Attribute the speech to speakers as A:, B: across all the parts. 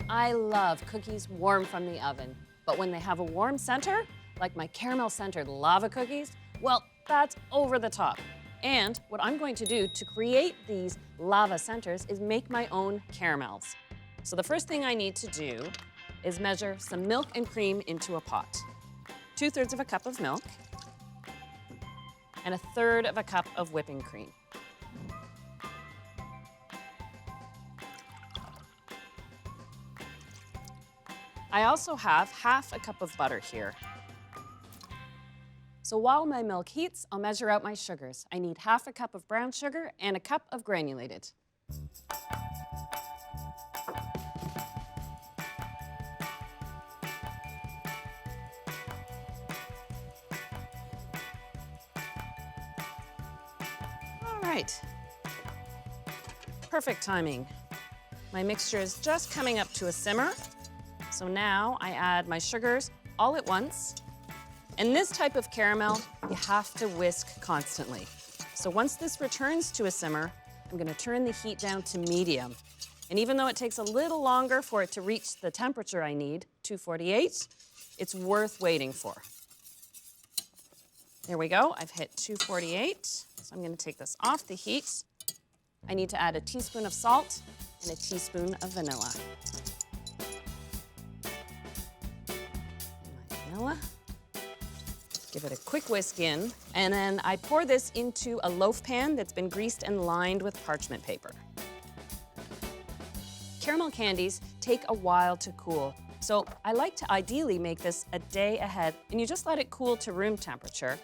A: I love cookies warm from the oven, but when they have a warm center, like my caramel-centered lava cookies, well, that's over the top. And what I'm going to do to create these lava centers is make my own caramels. So the first thing I need to do is measure some milk and cream into a pot. 2/3 of a cup of milk and 1/3 of a cup of whipping cream. I also have 1/2 a cup of butter here. So while my milk heats, I'll measure out my sugars. I need 1/2 a cup of brown sugar and a cup of granulated. All right. Perfect timing. My mixture is just coming up to a simmer. So now I add my sugars all at once. And this type of caramel, you have to whisk constantly. So once this returns to a simmer, I'm gonna turn the heat down to medium. And even though it takes a little longer for it to reach the temperature I need, 248, it's worth waiting for. There we go, I've hit 248. So I'm gonna take this off the heat. I need to add a teaspoon of salt and a teaspoon of vanilla. My vanilla. Give it a quick whisk in, and then I pour this into a loaf pan that's been greased and lined with parchment paper. Caramel candies take a while to cool, so I like to ideally make this a day ahead, and you just let it cool to room temperature.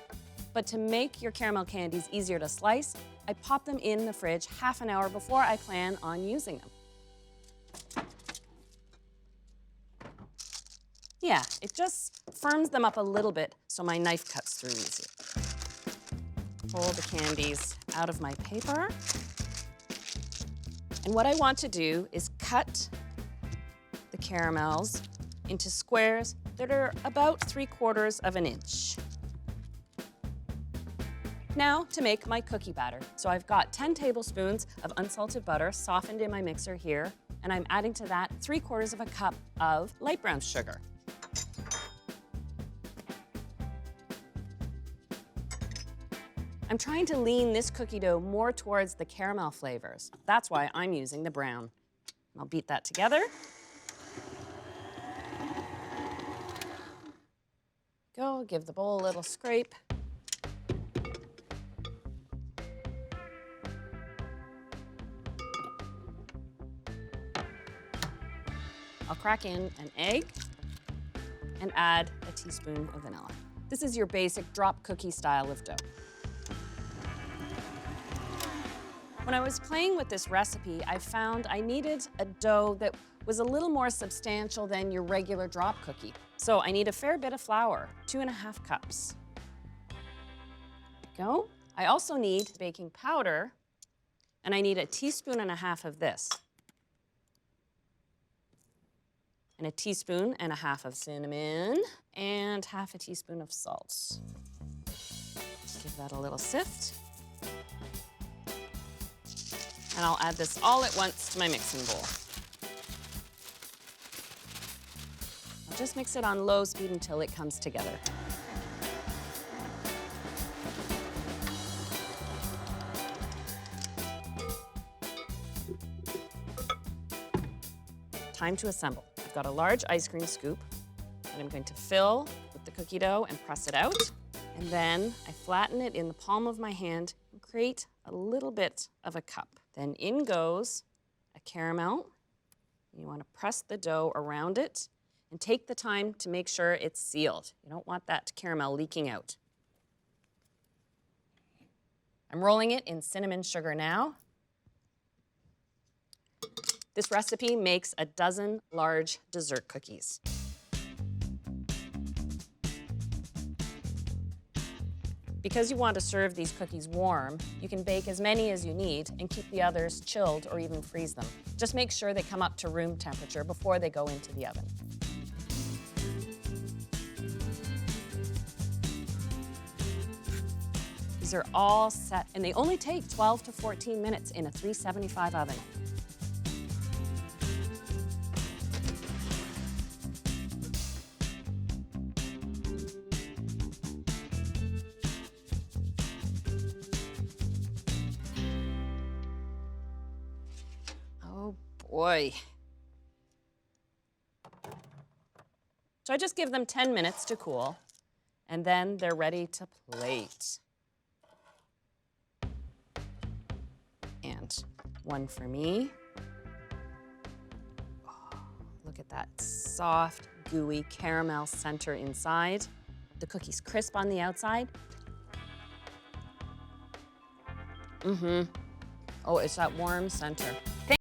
A: But to make your caramel candies easier to slice, I pop them in the fridge 1/2 an hour before I plan on using them. Yeah, it just firms them up a little bit so my knife cuts through easy. Pull the candies out of my paper. And what I want to do is cut the caramels into squares that are about 3/4 of an inch. Now to make my cookie batter. So I've got 10 tablespoons of unsalted butter softened in my mixer here, and I'm adding to that 3/4 of a cup of light brown sugar. I'm trying to lean this cookie dough more towards the caramel flavors. That's why I'm using the brown. I'll beat that together. Go, give the bowl a little scrape. I'll crack in an egg and add a teaspoon of vanilla. This is your basic drop cookie style of dough. When I was playing with this recipe, I found I needed a dough that was a little more substantial than your regular drop cookie. So I need a fair bit of flour, 2½ cups. There we go. I also need baking powder, and I need 1.5 teaspoons of this. And 1.5 teaspoons of cinnamon, and 1/2 teaspoon of salt. Give that a little sift. And I'll add this all at once to my mixing bowl. I'll just mix it on low speed until it comes together. Time to assemble. I've got a large ice cream scoop that I'm going to fill with the cookie dough and press it out. And then I flatten it in the palm of my hand and create a little bit of a cup. Then in goes a caramel. You want to press the dough around it and take the time to make sure it's sealed. You don't want that caramel leaking out. I'm rolling it in cinnamon sugar now. This recipe makes 12 large dessert cookies. Because you want to serve these cookies warm, you can bake as many as you need and keep the others chilled or even freeze them. Just make sure they come up to room temperature before they go into the oven. These are all set, and they only take 12 to 14 minutes in a 375 oven. Oy. So I just give them 10 minutes to cool, and then they're ready to plate. And one for me. Oh, look at that soft, gooey caramel center inside. The cookie's crisp on the outside. Oh, it's that warm center.